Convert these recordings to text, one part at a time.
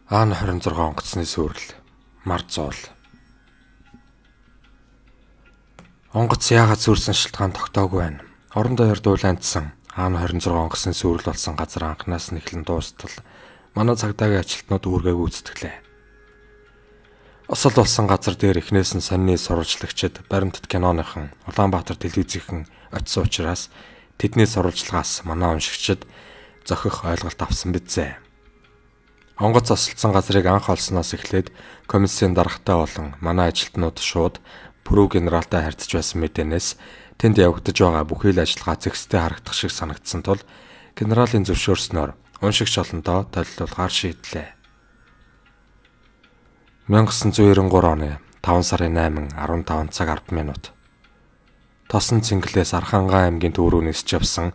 Аан 26 онгоцны сүрэл Мард зуул. Онгоц яагаад сүрсэн шалтгаан тогтоогүй байна. Орон даяар дуулаандсан Аан 26 онгоцны сүрэл болсон газар анхнаас нь эхлэн дуустал манай цагдаагийн ажилтнууд үүргээг гүйцэтгэлээ. Осол болсон газар дээр эхнээс нь сонины сурвалжлагчид баримтат киноныхан Улаанбаатар телевизийнхэн очисон учраас тэдний сурвалжлагаас манай уншигчид зохих ойлголт авсан бидзээ. Онгоц осолцсон газрыг анх олсноос эхлээд комиссийн даргатай болон манай ажилтнууд шууд Пүрэв генералтай харьцаж байсан мэдээнээс тэнд явагдаж байгаа бүхий л ажиллагаа зэгстэй харагдах шиг санагдсан тул генералын зөвшөөрснөөр уншигч олондоо толилуулахаар шийдлээ. 1993 оны 5 сарын 8 15 цаг 10 минут. Тосон цэнгэлээс Архангай аймгийн төв рүү нисэж явсан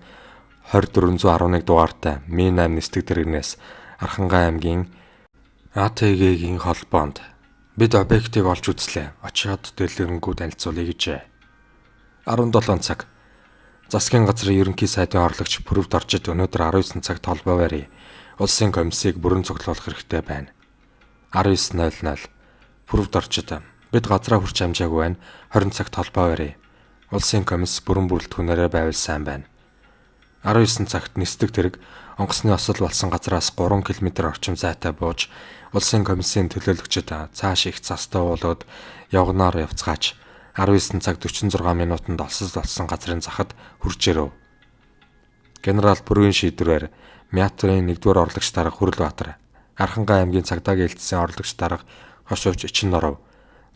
2411 дугаартай Ми8 нисдэг дэргнээс Архангай аймгийн АТГ-ийн холбоонд бид объектыг олж үзлээ. Очиод дэлгэрэнгүй танилцуулъя гэжээ. 17 цаг. Засгийн газрын ерөнхий сайдын орлогч Пүрэвд орчид өнөөдөр 19 цагт холбоо барья. Улсын комиссийг бүрэн цуглуулах хэрэгтэй байна. 19:00. Пүрэвд орчид бид газраа хүрч амжаагүй байна. 20 цагт холбоо барья. Улсын комисс бүрэн бүрэлдэхүүнээрээ байвал сайн байна. 19 цагт нисдэг тэрэг онгоцны осол болсон газраас 3 км орчим зайтай бууж улсын комиссийн төлөөлөгчид цааш их цастай уулууд явгнаар явцгаач 19 цаг 46 минутанд олсол болсон газрын захад хурж ирэв. Генерал Пүрэвийн шийдвэрээр Мятрын 1-р орлогч дарга Хүрлбаатар, Архангай аймгийн цагдаагийн элдсэн орлогч дарга Хошууч Эчин норов,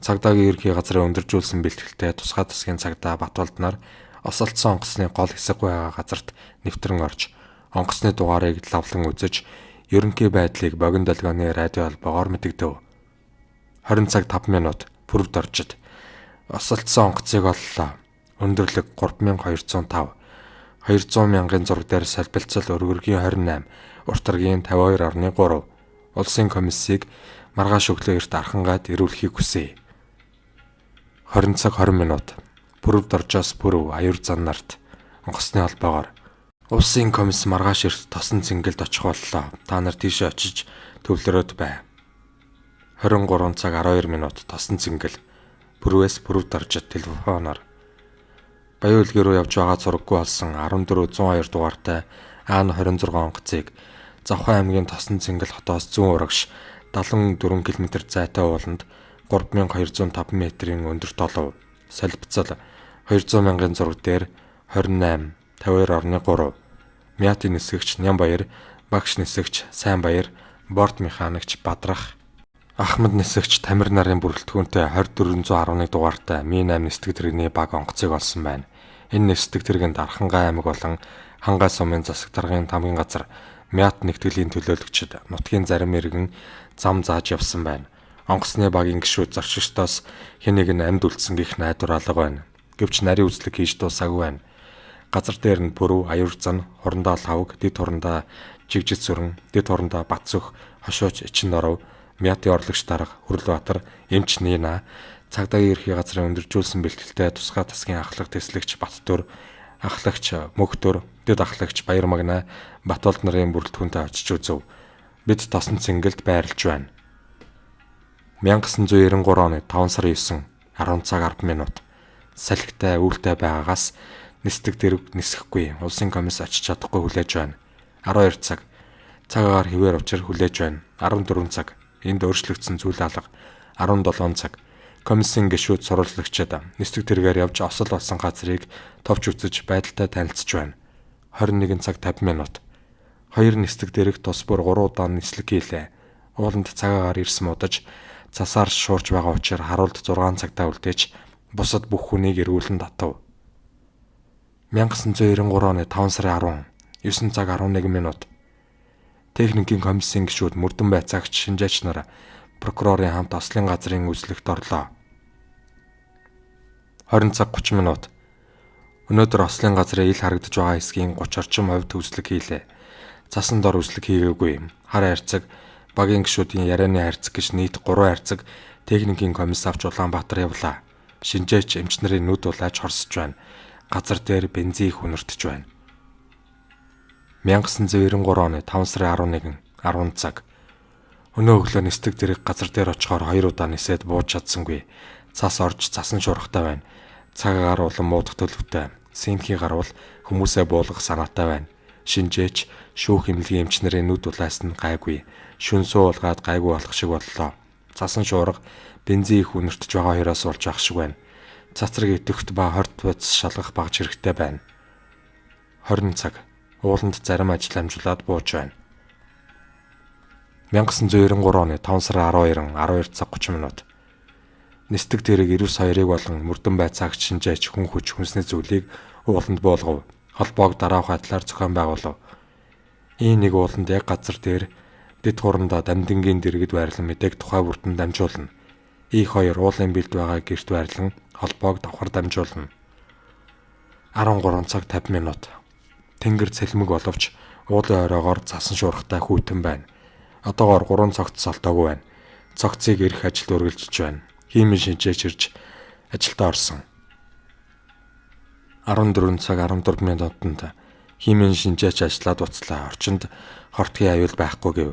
цагдаагийн ерхий газрын өндөржүүлсэн бэлтгэлтэй тусгай засгийн цагдаа Батболд нар осолцсон онгоцны гол хэсэг байгаа газарт нэвтрэн орж онгоцны дугаарыг лавлан үзэж ерөнхий байдлыг богино долгионы радио холбоогоор мэдэгдэв. 20 цаг 5 минут Пүрэвд орчид осолцсон онгоцыг оллоо. Өндөрлөг 3205, 200 мянган зураг дээр солбилцол өргөргийн 28, уртаргийн 52.3 улсын комиссийг маргааш өглөө эрт Архангайд ирүүлэхийг хүсье. 20 цаг 20 минут Пүрэвд оржоос Пүрэв аюур зан нарт онгоцны холбоогоор улсын комисс маргааш эрт тосон цэнгэлд очих боллоо. Та нар тийшээ очиж төвлөрөөд бай. 23 цаг 12 минут тосон цэнгэл Пүрэвээс Пүрэвд оржид телефоноор Баян үлгэр рүү явж байгаа зураггүй болсон 1402 дугаартай Аан 26 онгоцыг Завхан аймгийн тосон цэнгэл хотоос зүүн урагш 74 км зайтай ууланд 3205 м-ийн өндөрт олов. Солбицол 200 мянган зураг дээр 28, 52.3 Мяти нисгэгч Нямбаяр, багш нисгэгч Сайнбаяр, борт механикч Бадрах, Ахмад нисгэгч Тамир нарын бүрэлдэхүүнтэй 2411 дугаартай Ми8 нисдэг тэрэгний баг онгоцыг олсон байна. Энэ нисдэг тэрэгэнд Архангай аймаг болон Хангай сумын засаг даргын тамгын газар Мят нэгтгэлийн төлөөлөгчд нутгийн зарим иргэн зам зааж явсан байна. Онгоцны багийн гишүүд зорчигчдоос хэнийг нь амьд үлдсэн гих найдвар алга байна. Гэвч нарийн үзлэг хийж дуусаагүй байна. Газар дээр нь Пүрэв, аюур зан, хурандаа лавг, дэд хурандаа Жигжит сүрэн, дэд хурандаа Батцөх, Хошууч Эчин норов, Мяти орлогч дарга Хүрлбаатар, Эмч Нина, цагдаагийн ерхий газрын өндөржүүлсэн бэлтгэлтэй тусгай тасгийн ахлах тэслэгч Баттүр, ахлагч Мөхтөр, дэд ахлагч Баяр Магна, Батболд нарын бүрэлдэхүүнтэй очиж үзв. Бид тосон цэнгэлд байрлаж байна. 1993 оны 5 сарын 9 10 цаг 10 минут салхитай үүлтэй байгаагаас нисдэг дэрэг нисэхгүй. Улсын комисс очиж чадахгүй хүлээж байна. 12 цаг цагаагаар хിവэр учир хүлээж байна. 14 цаг энд өөрчлөгдсөн зүйл алга. 17 цаг комиссийн гишүүд сурвалжлагчид нисдэг дэргээр явж осол болсон газрыг товч үзэж байдалтай танилцж байна. 21 цаг 50 минут 2 нисдэг дэрэг тус бүр 3 удаа нислэг хийлээ. Ууланд цагаагаар ирс муудаж цасаар шуурж байгаа учраас харуулд 6 цагтаа үлдээж бусад бүх хүнийг эргүүлэн татав. 1993 оны 5 сарын 10 9 цаг 11 минут техникийн комиссийн гишүүд Мөрдөн байцаагч Шинжаач нар прокурорын хамт ослын газрын үзлэгт орлоо. 20 цаг 30 минут өнөөдөр ослын газрын ил харагдаж байгаа хэсгийн 30 орчим хувьд үзлэг хийлээ. Цасан дор үзлэг хийгээгүй. Хар хайрцаг багийн гишүүдийн ярианы хайрцаг гэж нийт 3 хайрцаг техникийн комисс авч Улаанбаатар явлаа. Шинжээч эмч нарын нүд улааж хорсож байна. Газар дээр бензин их үнэртэж байна. 1993 оны 5 сарын 11 10 цаг Өнөө өглөө нисдэг зэрэг газар дээр очихоор 2 удаа нисээд бууж чадсангүй. Цас орж цасан шуурхтай байна. Цагаагаар улам муудах төлөвтэй. Синтхий гарвал хүмүүсээ буулгах санаатай байна. Шинжээч шүүх эмнэлгийн эмчнэрийн нүд улаас нь гайгүй. Шүн суулгаад гайгүй болох шиг боллоо. Цасан шуурга бензин их үнэртж байгаа хоёроос болж ах шиг байна. Цацраг идэвхт ба хорт бодис шалгах багж хэрэгтэй байна. 20 цаг. Ууланд зарим ажил амжуулаад бууж байна. 1993 оны 5 сарын 12 цаг 30 минут. Нисдэг тэрэг 92-ыг болон мөрдөн байцаагч шинжээч хүн хүч хүнсний зүйлийг ууланд буулгав. Холбоог дараах байдлаар зохион байгуулав. Нэг ууланд яг газар дээр дэд хурандаа дамдингийн дэргэд байрлан мэдээг тухай бүртэн дамжуулна. 2 уулын бэлд байгаа гэрт байрлан холбоог давхар дамжуулна. 13 цаг 50 минут. Тэнгэр цэлмэг боловч уулын оройгоор цасан шуурхтай хүйтэн байна. Одоогоор 3 цогц солтоогүй байна. Цогцыг эрх ажилд үргэлжилж байна. Химийн шинжээч ирж ажилдаа орсон. 14 цаг 14 минутанд химийн шинжээч ажиллаад уцлаа. Орчинд хортгийн аюул байхгүй гэв.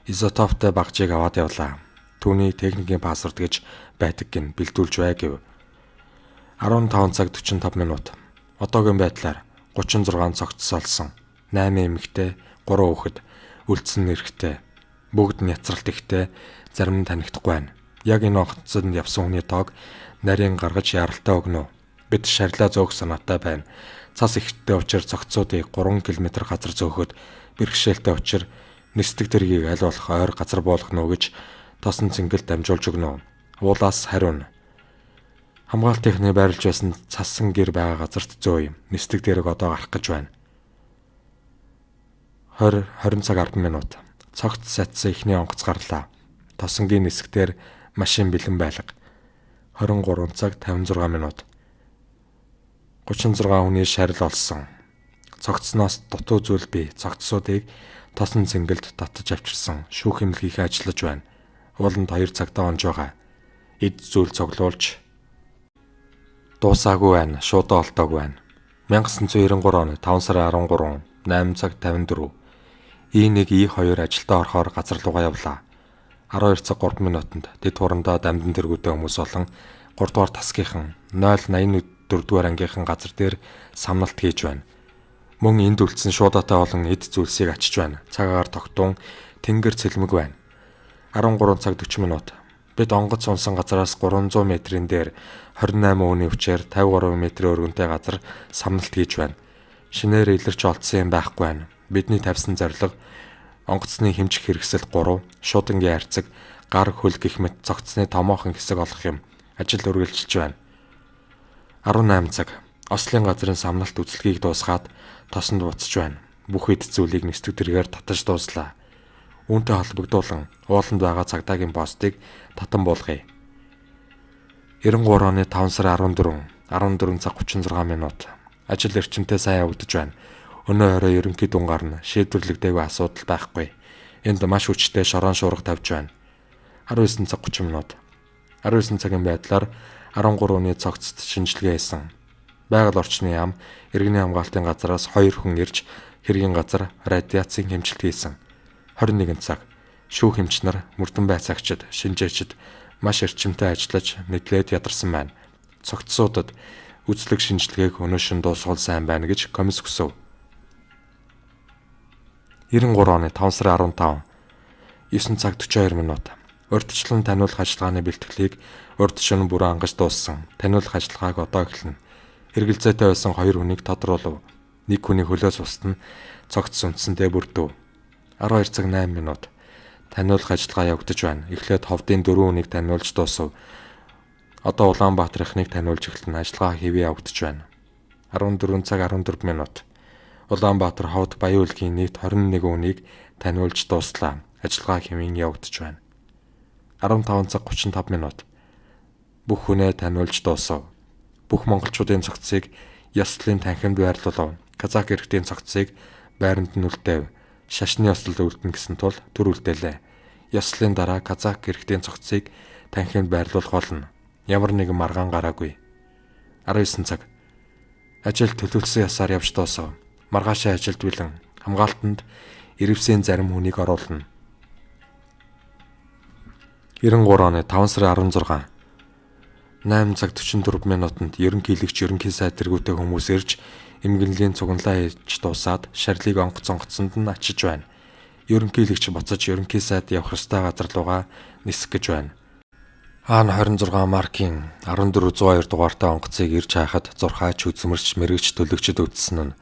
Изотоптой багжийг аваад явлаа. Түүний техникийн пассворд гэж байдаг гин бэлдүүлж бай гэв. 15 цаг 45 минут. Одоогийн байдлаар 36 цогц солсон. 8 эмэгтэй, 3 хүүхэд, үлдсэн нэрхтэй. Бүгд няцралт ихтэй, зарим нь танигдахгүй байна. Яг энэ онцонд явсан хүний тоог нарийн гаргаж яралтай өгнө. Бид шарилаа зөөх санаатай байна. Цас ихтэй учраас цогцоодыг 3 км газар зөөхөд бэрхшээлтэй учраас нисдэг тэргийг аль болох ойр газар буулгах нь гэж тосон цэнгэл дамжуулж өгнө. Уулаас хариун. Хамгаалт техник байрлаж байсан цасан гэр байгаа газарт зөөе. Нисдэг тэрэг одоо гарах гэж байна. 20 цаг 10 минут. Цогц сатсан ихний онгоц гарлаа. Тосонгийн нисгтэр машин бэлэн байлга. 23 цаг 56 минут. 36 хүний шарил олсон. Цогцсноос дутуу зүйл бий. Цогцсуудыг тосон цэнгэлд татаж авчирсан. Шүүх эмнэлгийнхээ ажиллаж байна. Ууланд 2 цагтаа онж байгаа. Эд зүйл цоглуулж дуусаагүй байна. Шуудаа олтоогүй байна. 1993 оны 5 сарын 13, 8 цаг 54. И2 ажилдаа орохоор газар руугаа явлаа. 12 цаг 3 минутанд дэд хурандаа дамдан тэргүүтэй хүмүүс болон 3 дугаар тасгийнхан 084 дугаар ангийнхан газар дээр самналт хийж байна. Мөн энд үлдсэн шуудатай болон эд зүйлсийг ачиж байна. Цагаагаар тогтун тэнгэр цэлмэг байна. 13 цаг 40 минут. Бид онгоц унсан газараас 300 метрийн дээр 28 өүний хүчээр 53 метрийн өргөнтэй газар самналт хийж байна. Шинээр илэрч олдсон юм байхгүй байна. Бидний тавьсан зорилго онгоцны хэмжих хэрэгсэл 3, шуудангийн харьцаг, гар хөл гэх мэт цогцны томоохон хэсэг олох юм. Ажил үргэлжилж байна. 18 цаг. Ослын газрын самналт үзлэгийг дуусгаад тосонд буцаж байна. Бүх эд зүйлийг нисдэг тэргээр татаж дууслаа. Үүнтэй холбогдуулан ууланд байгаа цагдаагийн постыг татан буулгая. 93 оны 5 сарын 14 цаг 36 минут. Ажил эрчимтэй сайн явагдаж байна. Өнөө орой ерөнхий дунгаар нь шийдвэрлэгдээгүй асуудал байхгүй. Энд маш хүчтэй шорон шуурга тавьж байна. 19 цаг 30 минут. 19 цагийн байдлаар 13-ны цогцт шинжилгээ хийсэн. Байгаль орчны яам, иргэний хамгаалтын газараас 2 хүн ирж хэргийн газар радиацийн хэмжилт хийсэн. 21 цаг. Шүүх эмчнэр, мөрдөн байцаагчид, шинжээчид маш эрчимтэй ажиллаж мэдлээд ядарсан байна. Цогцсуудад үзлэг шинжилгээг өнөө шин дуусгал сайн байна гэж комисс хүсв. 93 оны 5 сарын 15, 9 цаг 42 минут. Урьдчилан таниулах ажиллагааны бэлтгэлийг урд шөнө бүрэн ангаж дууссан. Таниулах ажиллагааг одоо эхэлнэ. Хэрэгэлзээтэй байсан 2 хүнийг тодруулав. 1 хүний хөлөөс устна цогц үндсэндээ бүрдэв. 12 цаг 8 минут. Таниулах ажиллагаа явагдаж байна. Эхлээд ховдын 4 хүнийг таниулж дуусав. Одоо Улаанбаатар ихнийг таниулж эхэлнэ. Ажиллагаа хэвээ явагдаж байна. 14 цаг 14 минут. Улаанбаатар ховд Баян үлгийн нийт 21 хүнийг таниулж дууслаа. Ажиллагаа хэвэн явагдаж байна. 15 цаг 35 минут. Бүх хүнээ таниулж дуусав. Бүх монголчуудын цогцыг ёслолын танхимд байрлуулав. Казак иргэдийн цогцыг байранд нь үлдээв. Шашны ёслол үлдэнэ гэсэн тул төр үлдээлээ. Ёслолын дараа казак иргэдийн цогцыг танхимд байрлуулах болно. Ямар нэгэн маргаан гараагүй. 19 цаг. Ажил төлөвлөсөн ясаар явж дуусав. Маргаашаа ажилд бэлэн хамгаалтанд иргэвсийн зарим хүнийг оруулна. 93 оны 5 сарын 16 8 цаг 44 минутанд ерөнхийлөгч ерөнхий сайд тэргүүтэй хүмүүс ирж эмгэнлийн цуглаа хийж дуусаад шарлыг онгоцонгоцсонд нь ачиж байна. Ерөнхийлөгч буцаж ерөнхий сайд явах ёстой газар руугаа нисэх гэж байна. Аан 26 маркийн 1402 дугаартай онгоцыг ирж хаахад зурхаач үзмэрч мэрэгч төлөгчд үтсэн нь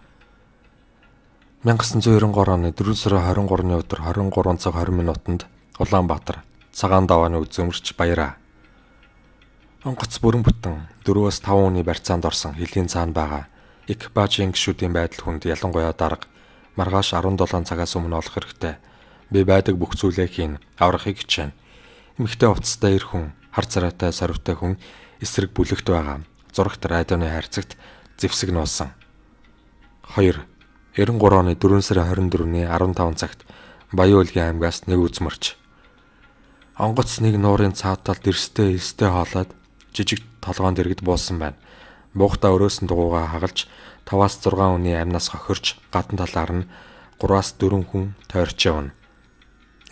1993 оны 4 сарын 23-ны өдөр 23 цаг 20 минутанд Улаанбаатар цагаан давааны үзмэрч баяраа. Онгоц бүрэн бүтэн 4-5 хүний барьцаанд орсон хилийн цаана байгаа экипажийн гишүүдийн байдал хүнд ялангуяа дарга маргааш 17 цагаас өмнө олох хэрэгтэй. Би байдаг бүх зүйлээ хийн аврахыг хичээнэ. Эмэгтэй уцтай эр хүн, хар царайтай сорвтой хүн эсрэг бүлэгт байгаа. Зурагт радионы хайрцагт зэвсэг нуусан. 2. 93 оны 4 сарын 24-ний 15 цагт Баян-Улгийн аймгаас нэг үзмэрч. Онгоц нэг нуурын цаад талд эрстэй хоолоод жижиг толгоонд иргэд буусан байна. Буухта өрөөс нь дугуйгаа хагалж 5-6 хүний амнаас хохирч гадна талаар нь 3-4 хүн тойрч явна.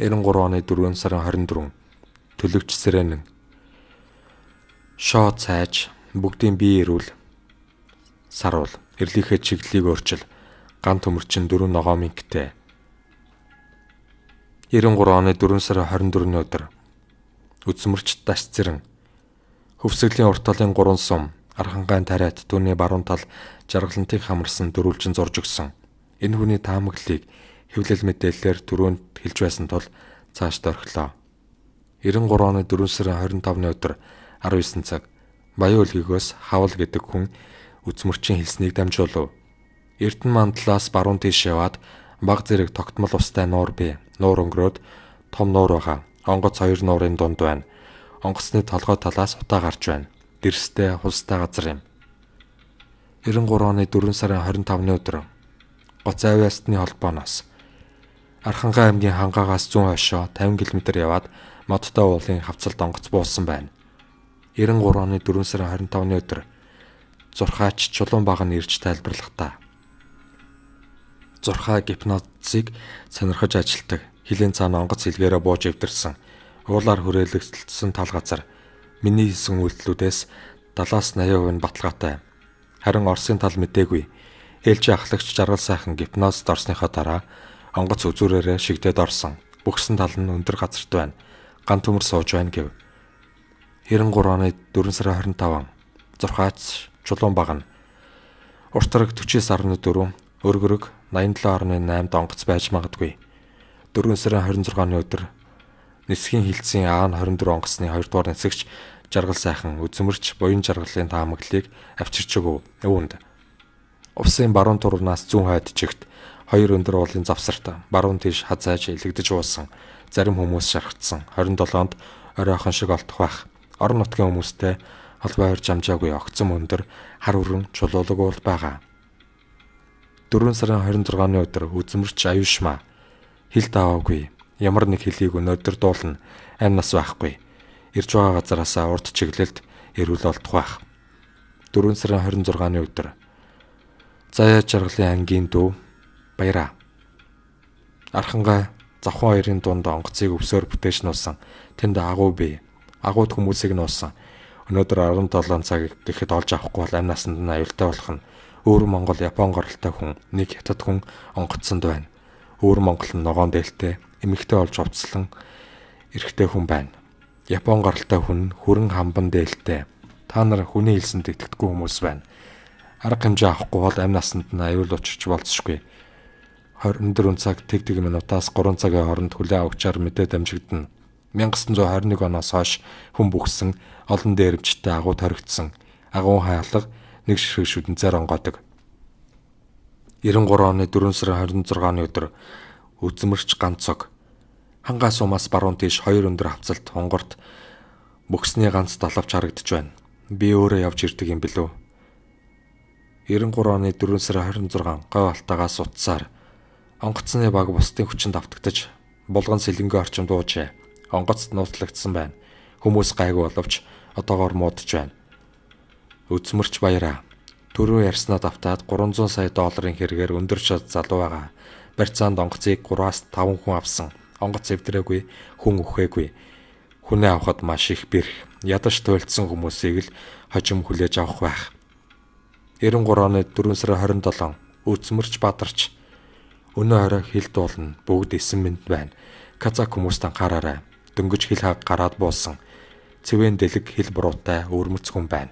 93 оны 4 сарын 24 төлөвч Сэрэнэн шоо цайж бүгдийн бие ирүүл саруул эрлийнхээ чиглэлийг өөрчил ган төмөрчин 4 ногоо мингтэй 93 оны 4 сарын 24-ний өдөр үзмэрч даш зэрэн хөвсгөлийн урт талын 3 сум архангайн тариат түүний баруун тал жаргалантыг хамарсан дөрвөлжин зурж өгсөн. Энэ хүний таамаглалыг хэвлэл мэдээлэлээр түрүүнд хэлж байсан тул цааш дөрхлөө. 93 оны 4 сарын 25-ны өдөр 19 цаг Баян-Улгийгөөс хавал гэдэг хүн үзмэрчийн хэлснийг дамжуулав. Эрдэнэ мандлаас баруун тийш яваад баг зэрэг тогтмол устай нуур бий. Нуур өнгөрөөд том нуур байгаа. Онгоц 2 нуурын дунд байна. Онгоцны толгой талаас утаа гарч байна. Дэрстэй хулстай газар юм. 93 оны 4 сарын 25-ны өдөр Гоц авиасны холбооноос Архангай аймгийн хангаагаас зүүн хойшоо 50 км яваад модтой уулын хавцалд онгоц буусан байна. 93 оны 4 сарын 25-ны өдөр зурхаач чулуун баг нь ирж тайлбарлахдаа зурхаа гипнозыг сонирхож ажилтдаг. Хилийн цаана онгоц хэлгээрээ бууж эвдэрсэн. Уулаар хүрээлэгдсэн тал газар миний хийсэн үйлдэлүүдээс 70-80% нь баталгаатай. Харин Оросын тал мэдээгүй. Ээлжийн ахлагч жаргал сайхан гипнозд орсныхоо дараа онгоц үзүүрээрээ шигдээд орсон. Бүгсэн тал нь өндөр газарт байна. Ган төмөр сууж байна гэв. 93 оны 4 сарын 25 зурхаач чулуун баг нь уртраг 49.4 өргөрөг 87.8 онгоц байж магадгүй. 4 сарын 26-ны өдөр нисхийн хилцийн Аан 24 онгоцны 2 дугаар нисгч жаргал сайхан үзмэрч буян жаргалын таамаглалыг авчирч өгөв. Үүнд усын баруун турнаас зүүн хойд чигт 2 өндөр уулын завсарт баруун тийш хазайж илэгдэж уусан. Зарим хүмүүс шархацсан. 27-нд оройхон шиг олдох байх. Орон нутгийн хүмүүстэй холбоо хорж амжаагүй огцом өндөр хар өргөн чулуулаг уул байгаа. 4 сарын 26-ны өдөр үзмэрч аюушмаа хил даваагүй. Ямар нэг хэлийг өнөөдөр дуулна. Амь нас байхгүй. Ирж байгаа газараасаа урд чиглэлд эрүүл олдох байх. 4 сарын 26-ны өдөр Заяа жаргалын ангийн дүү баяраа. Архангай завхан хоёрын дунд онгоцыг өвсөөр бүтээж нуусан. Тэнд агуу бий. Агууд хүмүүсийг нуусан. Өнөөдөр 17 цаг гэхэд олж авахгүй бол амь насанд нь аюултай болох нь. Өөр Монгол Япон горолтой хүн, нэг хятад хүн онгоцсонд байна. Өөр Монгол нь ногоон дээлтэй, эмэгтэй олж хувцлан эрэгтэй хүн байна. Япон горолтой хүн хүрэн хамбан дээлтэй. Та нар хүний хэлсэнд итгэдэггүй хүмүүс байна. Арга хэмжээ авахгүй бол амь насанд нь аюул учирч болцсошгүй. 24 цаг тэг минутаас 3 цагийн хооронд хүлээн авахчаар мэдээ дамжигдана. 1921 оноос хойш хүн бүхсэн олон дээрвчтэй агуу торигдсон. Агуун хаалга нэг ширхэг шүдэнцээр онгоодог. 93 оны 4 сарын 26-ны өдөр үзмэрч ганцог хангаа сумаас баруун тийш 2 өндөр хавцалт хонгорт бүхсний ганц далавч харагдаж байна. Би өөрөө явж ирдэг юм билүү. 93 оны 4 сарын 26 гой алтаагаас утсаар онгоцны баг бусдын хүчинд автагдаж булган сэлэнгийн орчим дуужээ. Онгоцд нууцлагдсан байна. Хүмүүс гайгүй боловч одоогоор муудаж байна. Үзмэрч баяраа. Түрүү ярьснаа давтаад 300 сая долларын хэрэгээр өндөр шат залуу байгаа. Барьцаанд онгоцыг 3-5 хүн авсан. Онгоц эвдрээгүй, хүн өхөөгүй. Хүнээ авахд маш их бэрх, ядаж туйлдсан хүмүүсийг л хожим хүлээж авах байх. 93 оны 4 сарын 27 Үзмэрч Бадарч өнөө орой хил дуулна, бүгд эсэн мэнд байна. Казак хүмүүст анхаараарай. Дөнгөж хил хаг гараад буусан. Цэвэн дэлэг хил буруутай өвөрмөц хүн байна.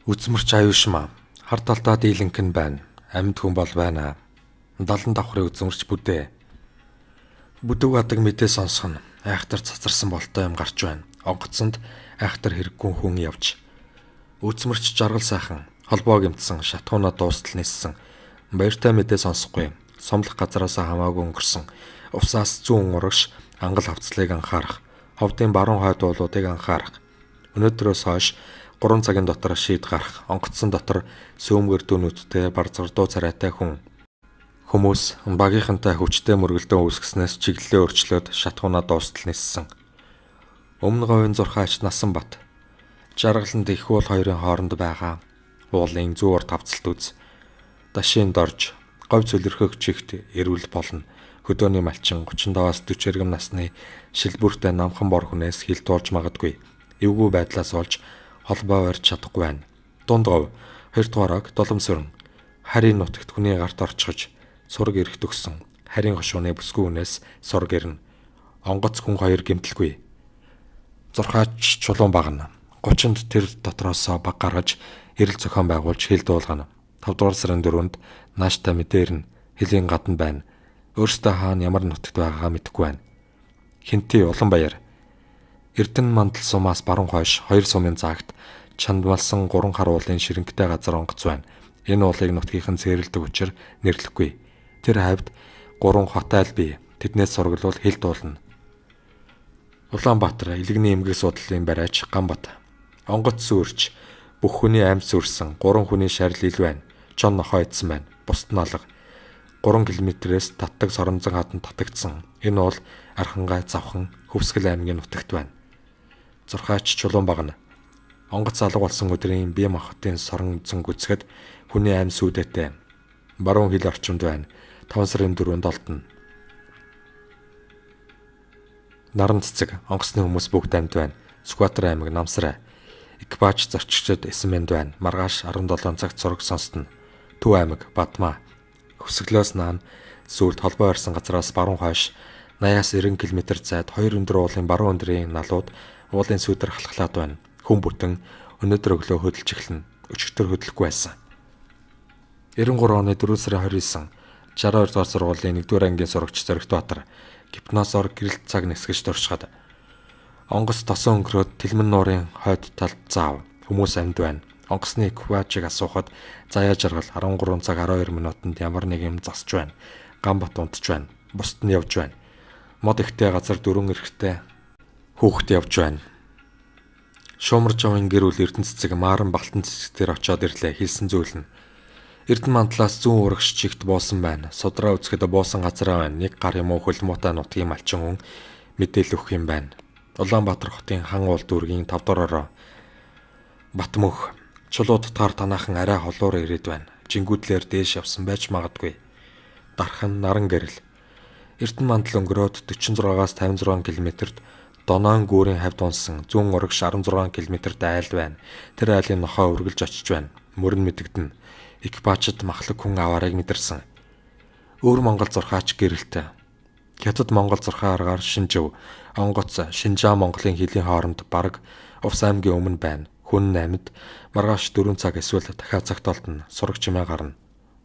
Үзмэрч аюушмаа. Хар талдаа дийлэнхэн байна. Амьд хүн бол байна. 70 давхрын үзмэрч бүдээ. Бүдэг адаг мэдээ сонсох нь айхтар цацарсан болтой юм гарч байна. Онгоцонд айхтар хэрэггүй хүн явж. Үзмэрч жаргал сайхан, холбоо гэмтсэн, шатхуунаа дуустал ниссэн. Баяртай мэдээ сонсохгүй. Сомлох газараас хамаагүй өнгөрсөн. Усаас зүүн урагш ангал хавцлыг анхаарах. Ховдын баруун хойд уулуудыг анхаарах. Өнөөдрөөс хойш 3 цагийн дотор шийд гарах. Онгоцсон дотор сөөмгөр дүүнүүдтэй барзгардуу царайтай хүн. Хүмүүс багийнхантай хүчтэй мөргөлдөн үүсгэснээс чиглэлээ өөрчлөөд шатхуунаа дуустал ниссэн. Өмнө говийн зурхаач Насанбат. Жаргаланд их уул хоёрын хооронд байгаа уулын зүүн урд хавцалт үз. Дашийн дорж, говь цөлөрхөх чигт эрүүл болно. Хөдөөний малчин 35-аас 40 эргэм насны шилбүртэй намхан бор хүнээс хил туулж магадгүй. Эвгүй байдлаас олж холбоо барьж чадахгүй байна. Дунд говь 2 дугаараг доломсөрн. Харийн нутагт хүний гарт орчхож сураг эрх төгсөн. Харийн гошууны бүсгүй хүнээс сураг ирнэ. Онгоц хүн хоёр гэмтэлгүй. Зурхаач чулуун багна. 30-нд тэр дотроос баг гаргаж эрэл зохион байгуулж хил дуулгана. 5 дугаар сарын 4-нд нааштай мэдээрнэ. Хилийн гадна байна. Өөртөө хаана ямар нутагт байгаагаа мэдэхгүй байна. Хинти Уланбаяр. Эрдэнэ мандал сумаас баруун хойш 2 сумын загт чандмалсан 3 хар уулын ширэнгтэй газар онгоц байна. Энэ уулыг нутгийнхан цээрэлдэг учраас нэрлэхгүй. Тэр хавьд 3 хот айл бий. Тэднээс сургалуул хил дуулна. Улаанбаатар илэгний эмгэг судлалын барайч Ганбат. Онгоц сүрч бүх хүний амьд сүрсэн 3 хүний шарил ил байна. Чон нохоо идсэн байна. Бусд нь алга. 3 км-ээс татдаг соронзон хатан татагдсан. Энэ бол Архангай Завхан Хөвсгөл аймгийн нутагт байна. Зурхаач чулуун багна. Онгоц алга болсон өдрийн бие махбодын соронзон гүцгэд хүний амьд сүдэтэй. Баруун хил орчимд байна. 5 сарын 4-нд олдно. Наран цэцэг онгоцны хүмүүс бүгд амьд байна. Сүхбаатар аймаг Намсарай. Экипаж зорчигчдод эсэмэнд байна. Маргааш 17 цагт зураг сонстно. Төв аймаг Бадмаа. Хөвсгөлөөс наан сүүлд холбоо барьсан газараас баруун хойш 80-аас 90 км зайд 2 өндөр уулын баруун өндрийн налууд уулын сүүдэр халахлаад байна. Хүн бүтэн өнөөдөр өглөө хөдөлж эхэлнэ. Өчигдөр хөдлөхгүй байсан. 93 оны 4 сарын 29 62 дугаар сургуулийн 1-р ангийн сурагч Зоригтбаатар гипнозоор гэрэлт цаг нисгэж дуршихад онгоц тосон өнгөрөөд тэлмэн нуурын хойд талд заав. Хүмүүс амьд байна. Онгоцны экипажийг асуухад заяа жаргал 13 цаг 12 минутанд ямар нэг юм засч байна. Ганбат унтж байна. Бусд нь явж байна. Мод ихтэй газар 4 эрэгтэй хүүхэд явж байна. Шуумарж авын гэр бүл Эрдэнэ цэцэг Мааран Балтан цэцгээр очоод ирлээ. Хэлсэн зүйл нь Эрдэнэ мандлаас зүүн урагш чигт буусан байна. Судраа үзэхэд буусан газараа байна. Нэг гар юм уу хөлмуутай нутгийн малчин хүн мэдээлэл өгөх юм байна. Улаанбаатар хотын хан уул дүүргийн 5 дугаараа Батмөх чулуу татгаар танаахан арай холуур ирээд байна. Жингүүдлэр дээш явсан байж магадгүй. Дархан наран гэрэл. Эрдэнэ мандал өнгөрөөд 46-аас 56 км-т Доноон гүүрийн хавьд унсан зүүн урагш 16 км-т айл байна. Тэр айлын нохоо үргэлж очиж байна. Мөрөн мэдэгдэнэ. Экипажид махлаг хүн аваарыг мэдэрсэн. Өвөр Монгол зурхаач гэрэлтэй. Хятад Монгол зурхаа аргаар Шинжив, онгоц Шинжаа Монголын хилийн хооронд бараг Увс аймгийн өмнө байна. Хүн амьд маргааш 4 цаг эсвэл дахиад цагт олдно. Сураг чимээ гарна.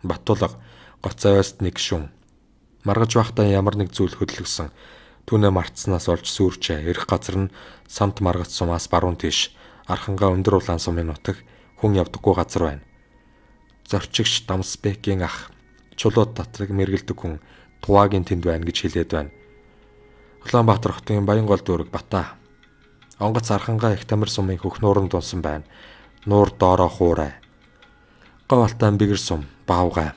Баттулга гоцавьяаст нэг шүн. Маргаж байхдаа ямар нэг зүйл хөдөлгсөн. Түүнээ мартснаас олж сүрчээ. Ирэх газар нь самт маргац сумаас баруун тийш Архангаа өндөр улаан сумын нутаг хүн явдаггүй газар байна. Зорчигч Дамсбекийн ах чулууд татрыг мэргэлдэг хүн Туваагийн тэнд байна гэж хэлээд байна. Улаанбаатар хотын Баянгол дүүрэг Батаа. Онгоц Архангаа их тамир сумын хөх нууранд унсан байна. Нуур доороо хуурай. Говалтан бигэр сум Баавгай.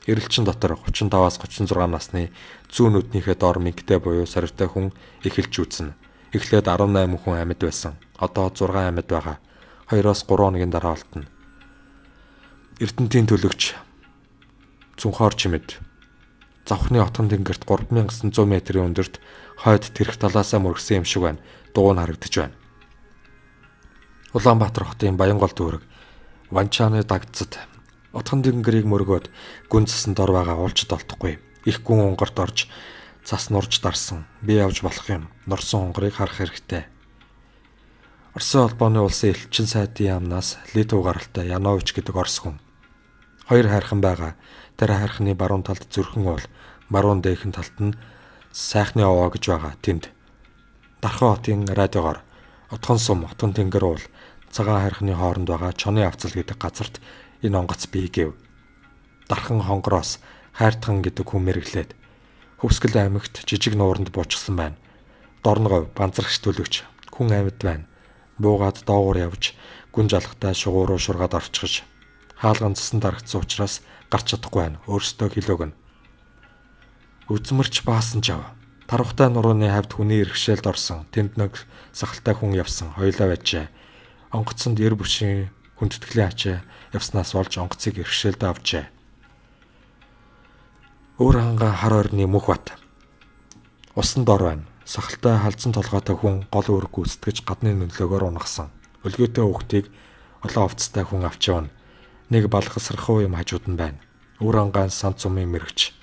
Эрэлчин дотор 35-аас 36 насны зүүн нүднийхээ доор мингтэй буюу сорвитой хүн эхэлж үүснэ. Эхлээд 18 хүн амьд байсан. Одоо 6 амьд байгаа. 2-оос 3 хоногийн дараа олдно. Эрдэнтийн төлөгч Цүнхоор чимэд Завхны отгон тэнгэрт 3900 метрийн өндөрт хойд тэрх талаасаа мөргсөн юм шиг байна. Дуу нь харагдаж байна. Улаанбаатар хотын Баянгол дүүрэг Ванчааны дагдцад отгон тэнгэрийг мөргөөд гүн цасан дор байгаа уулчд олдохгүй. Их гүн онгорт орж цас нурж дарсан. Би явж болох юм. Норсон онгорыг харах хэрэгтэй. Оросын холбооны улсын элчин сайдын яамнаас Литв гаралтай Янович гэдэг орос хүн. Хоёр хайрхан байгаа. Тэр хайрханы баруун талд зүрхэн уул, баруун дээхэн талд нь сайхны овоо гэж байгаа. Тэнд Дархан хотын радиогоор отгон сум, отгон тэнгэр уул, цагаан хайрханы хооронд байгаа Чоны авцал гэдэг газарт энэ онгоц бий гэв. Дархан хонгороос хайртхан гэдэг хүн мэрэглээд Хөвсгөл аймагт жижиг нууранд буучсан байна. Дорногов банзрагч төлөвч хүн амьд байна. Буугаад доогуур явж гүн жалгатай шугууруу шургаад орчихж хаалган цэсэн дарагдсан учраас гарч чадахгүй байна. Өөрсдөө хилөөгнө. Үзмэрч баасан жав. Тарвахтай нурууны хавьд хүний иргэшээлд орсон. Тэнд нэг сахалтай хүн явсан. Хоёлаа байжээ. Онгоцонд ер бүшийн хүндэтгэлийн ачаа явснаас болж онгоцыг иргэшээлд авчээ. Өөр ханга хар орны мөх бат. Усан дор байна. Сахалтай халдсан толгойтой хүн гол үүрэг гүйцэтгэж гадны нөлөөгөөр унагсан. Өлгөөтэй хүүхдийг олон овцтой хүн авч явна. Нэг балгасрахуу юм хажууд нь байна. Өөр ангаан сант сумын мэрэгч.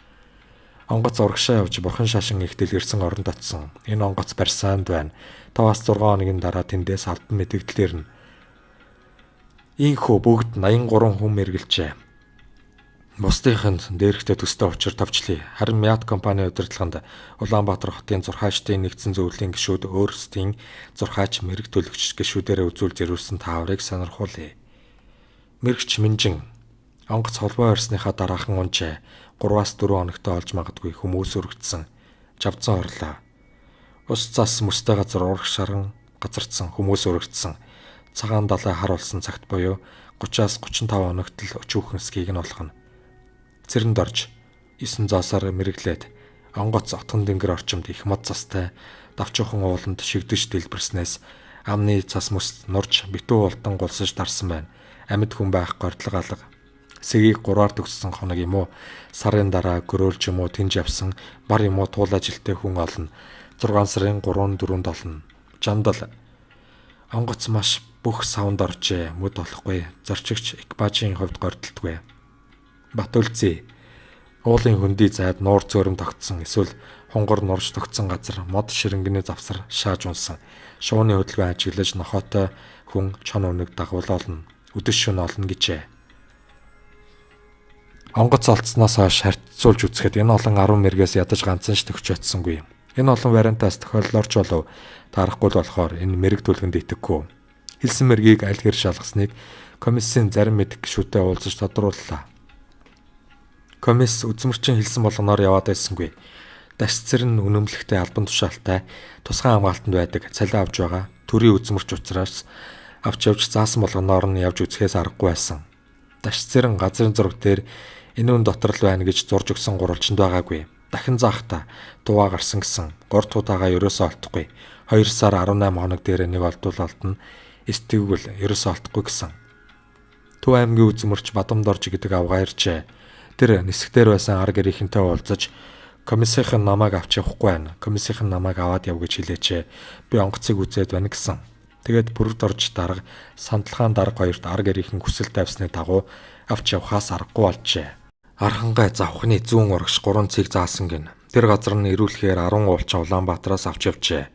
Онгоц урагшаа явж бурхан шашин их дэлгэрсэн оронд очсон. Энэ онгоц барьсаанд байна. 5-6 хоногийн дараа тэндээс албан мэдэгдэл ирнэ. Ийхүү бүгд 83 хүн мэргэлжээ. Бусдынханд дээрхтэй төстэй учир тавчлаа. Харин Мят компани удирдлаганд Улаанбаатар хотын зурхаачдын нэгдсэн зөвлөлийн гишүүд өөрсдийн зурхаач мэрэг төлөгч гишүүдээрээ үзүүл зэрүүлсэн тааврыг сонирхуулъя. Мэрэгч Минжин онгоц холбоо орсныхаа дараахан унжээ. 3-4 хоногтой олж магадгүй хүмүүс өргөдсөн. Жавцсан орлоо. Ус цас мөстэй газар урах шаран газардсан хүмүүс өргөдсөн. Цагаан далай хар болсон цагт буюу 30-аас 35 хоногт л өчүүхэнсгийг нь олгоно. Цэрэнд орж 9 зоосоор мэрэглээд онгоц отгон тэнгэр орчимд их мод цастай давчуухан ууланд шигдэж дэлбэрснээс амны цас мөс нурж битүү ултан гулсаж дарсан байна. Амьд хүн байх гордлог алга. Сэгийг 3-аар төгссөн хоног юм уу? Сарын дараа гөрөөлж юм уу тэнж явсан бар юм уу туул ажилтай хүн олно. 6 сарын 3-4-нд олно. Жандал онгоц маш бүх савнд оржээ. Мөд болохгүй. Зорчигч экипажийн хувьд гордолтгүй. Батүлзээ уулын хөндөй зайд нуур цөөрөм тогтсон эсвэл хонгор нурж тогтсон газар мод ширэнгэний завсар шааж унсан. Шууны хөдөлгөөн ажиглаж нохоотой хүн чон өнөг дагуул олно. Өдөш шөнө олно гэжээ. Онгоц олцсноос хойш харьцуулж үзэхэд энэ олон 10 мэргээс ядаж ганцхан ч төгч очсонгүй. Энэ олон вариантаас тохиоллорч болов таарахгүй л болохоор энэ мэрэг төлгөнд итгэхгүй. Хэлсэн мэргийг аль хэр шалгасныг комиссийн зарим мэдих гишүүтэй уулзаж тодрууллаа. Комисс үзмэрчин хэлсэн болгоноор яваад байсангүй. Дасцэр нь үнэмлэхтэй албан тушаалтай тусгай хамгаалтанд байдаг цалин авч байгаа. Төрийн үзмэрч учраас авч явж заасан болгоноор нь явж үзэхээс аргагүй байсан. Дасцэр нь газрын зураг дээр энэ үн дотор л байна гэж зурж өгсөн гурвалжинд байгаагүй. Дахин заахта дуваа гарсан гэсэн. 3 туудаага ерөөсөө олдохгүй. 2 сар 18 хоног дээр нэг олдвол олдно. Эстэгвэл ерөөсөө олдохгүй гэсэн. Төв аймгийн үзмэрч Бадамдорж гэдэг авгаа иржээ. Тэр нисгтэр байсан ар гэрийнхэнтэй уулзаж комиссийн намайг авч явахгүй байна. Комиссийн намайг аваад яв гэж хэлээчээ. Би онгоцыг үзээд байна гэсэн. Тэгээд бүрд орж дарга Сандалгаан дарга хоёрт ар гэрийнхэн хүсэл тавьсны дагуу авч явхаас аргагүй болжээ. Архангай завхны зүүн урагш 3 цэг заасан гин. Тэр газар нь ирүүлэхээр 10 уулчин Улаанбаатараас авч явжээ.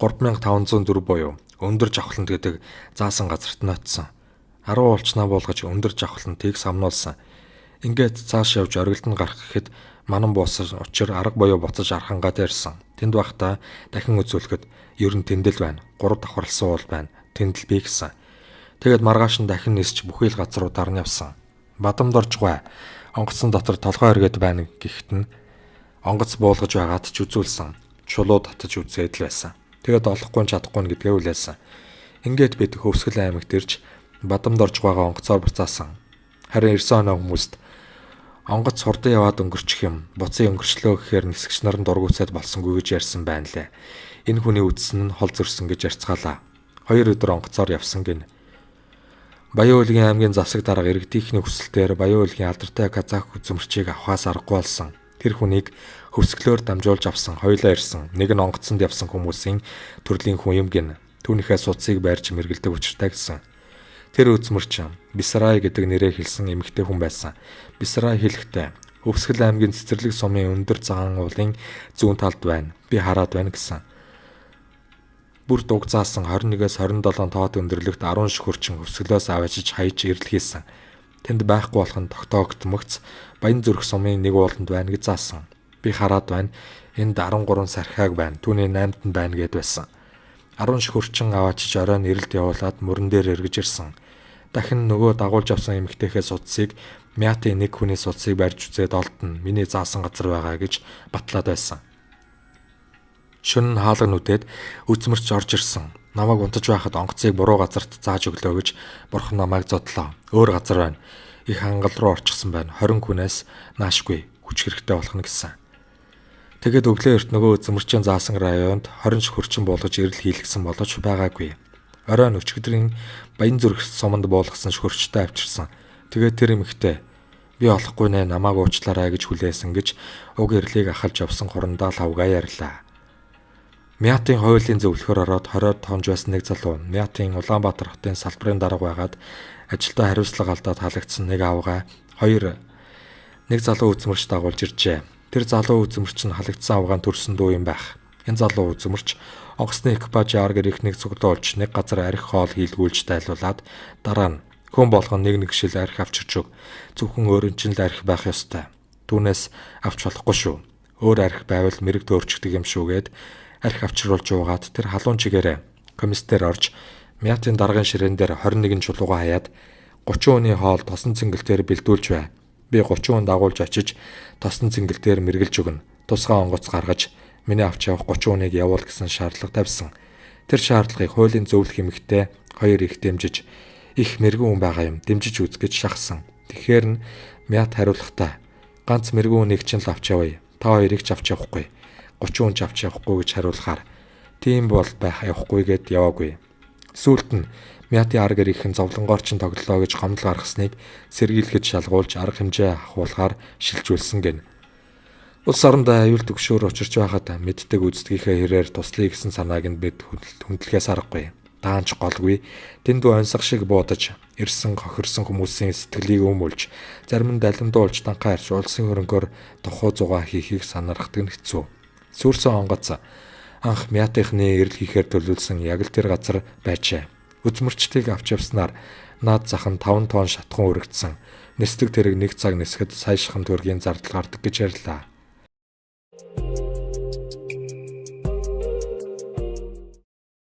3504 буюу өндөр жавхлант гэдэг заасан газарт нь очсон. 10 уулчнаа буулгаж өндөр жавхлантыг самнуулсан. Ингээд цааш явж оргилд нь гарах гэхэд манан буусаж учир арга буюу буцаж Архангай дээрсэн. Тэнд байхдаа дахин үзүүлэхэд ер нь тэндэл байна. 3 давхарлсан уул байна. Тэндэл би гэсэн. Тэгээд маргааш нь дахин нисч бүхий л газруудаар нь явсан. Бадамдоржгүй онгоцсон дотор толгой эргээд байна гэхэд нь онгоц буулгаж байгаад ч үзүүлсэн. Чулуу татаж үзээд л байсан. Тэгээд олохгүй чадахгүй гэдгээ үлээсэн. Ингээд бид Хөвсгөл аймагт ирж Бадамдоржгүйгаа онгоцоор буцаасан. Харин ирсэн оноо хүмүүст онгоц хурдан яваад өнгөрчих юм. Буцын өнгөрчлөө гэхээр нисгч нар нь дургуйцаад болсонгүй гэж ярьсан байна лээ. Энэ хүний үдсэн нь хол зөрсөн гэж ярьцгаалаа. 2 өдөр онгоцоор явсан гин. Баян-Өлгийн аймгийн засаг дарга иргэдийнхний хүсэлтээр Баян-Өлгийн алдартай казак үзмэрчийг авахаас аргагүй болсон. Тэр хүнийг хөвсгөлөөр дамжуулж авсан хоёлаа ирсэн нэг нь онгоцонд явсан хүмүүсийн төрлийн хүн юм гин түүнийхээ судсыг байрч мэргэлдэг учиртай гэсэн. Тэр үзмэрч Бисрай гэдэг нэрээр хэлсэн эмэгтэй хүн байсан. Бисрай хэлэхдээ Өвсгөл аймгийн цэцэрлэг сумын өндөр цагаан уулын зүүн талд байна. Би хараад байна гэсэн. Бүр дуг заасан 21-с 27 тоод өндөрлөгт 10 ших хөрчин өвсгөлөөс аваачиж хаяж ирэл хийсэн. Тэнд байхгүй болох нь тогтоогдмогц Баян зүрх сумын нэг ууланд байна гэж заасан. Би хараад байна. Энд 13 сархиаг байна. Түүний 8-д нь байна гэд байсан. 10 ших хөрчин аваачиж оройн ирэлд явуулаад мөрөн дээр эргэж ирсэн. Дахин нөгөө дагуулж авсан эмэгтэйхээ судсыг Мятын нэг хүний судсыг барьж үзээд олдно. Миний заасан газар байгаа гэж батлаад байсан. Шөнө нь хаалга нүдээд үзмэрч орж ирсэн. Намайг унтаж байхад онгоцыг буруу газарт зааж өглөө гэж бурхан намайг зодлоо. Өөр газар байна. Их хангал руу орчихсон байна. 20 хүнээс наашгүй хүч хэрэгтэй болох нь гэсэн. Тэгээд өглөө эрт нөгөө үзмэрчийн заасан районд 20 ших хөрчин буулгаж ирэл хийлгсэн боловч байгаагүй. Оройн өчигдрийн Баян зүрх суманд буулгасан шөхөрчтэй авчирсан. Тэгээд тэр эмэгтэй би олохгүй нэ намайг уучлаарай гэж хүлээсэн гэж уг ирлийг ахалж явсан хурандаа лавгаа ярьлаа. Мятын хуулийн зөвлөхөр ороод 20-д тонж байсан нэг залуу Мятын Улаанбаатар хотын салбарын дарга байгаад ажилдаа хариуцлага алдаад халагдсан нэг авгаа нэг залуу үзмэрч дагуулж иржээ. Тэр залуу үзмэрч нь халагдсан авгаан төрсөн дүү юм байх. Энэ залуу үзмэрч онгоцны экипажийн аргэр их нэг цуглуулж нэг газар арх хоол хийлгүүлж тайлуулаад дараа нь хүн болгон нэг шил арх авчирч өг. Зөвхөн өөрийн чинь л арх байх ёстой. Түүнээс авч болохгүй шүү. Өөр арх байвал мэрэг дөөрчдөг юм шүүгээд арх авчруулж уугаад тэр халуун чигээрээ комиссээр орж Мятын даргын ширээн дээр 21 чулууга хаяад 30 хүний хоол тосон цэнгэлтээр бэлдүүлж бай. Би 30 хүн дагуулж очиж тосон цэнгэлтээр мэргэлж өгнө. Тусгай онгоц гаргаж миний авч явах 30 хүнийг явуул гэсэн шаардлага тавьсан. Тэр шаардлагыг хуулийн зөвлөх эмэгтэй хоёр их дэмжиж их мэрэгэн хүн байгаа юм дэмжиж үзгэж шахсан. Тэгэхээр нь Мят хариулахдаа ганц мэрэгэн хүнийг чинь л авч явъя. Та хоёрыг ч авч явахгүй. 30 хүн ч авч явахгүй гэж хариулахаар тийм бол байх явахгүй гэд яваагүй. Сүүлд нь Мятын аргэр ихэн зовлонгоор чин тоглолоо гэж гомдол гаргасныг сэргийлэхэд шалгуулж арга хэмжээ ахуулахаар шилжүүлсэн гэн. Улс орондоо аюул төгшөөр учирч байхад мэддэг үздэгийнхээ хэрээр туслая гэсэн санааг нь бид хүндлэхээс аргагүй. Даанч голгүй дэндүү онцгой шиг буудаж ирсэн хохирсон хүмүүсийн сэтгэлийг өмүүлж зарим нь далимдуулж данхаа ирж улсын хөрөнгөөр тухуу зугаа хийхийг санаарахдаг нь хэцүү. Сүрсэн онгоц анх Мятынхны эрэл хийхээр төлөвлөсөн яг л тэр газар байжээ. Үзмэрчдийг авч явснаар наад зах нь 5 тонн шатхан өргөцсөн. Нисдэг тэрэг нэг цаг нисгэд сая шахам төгрөгийн зардал гардаг гэж ярьлаа.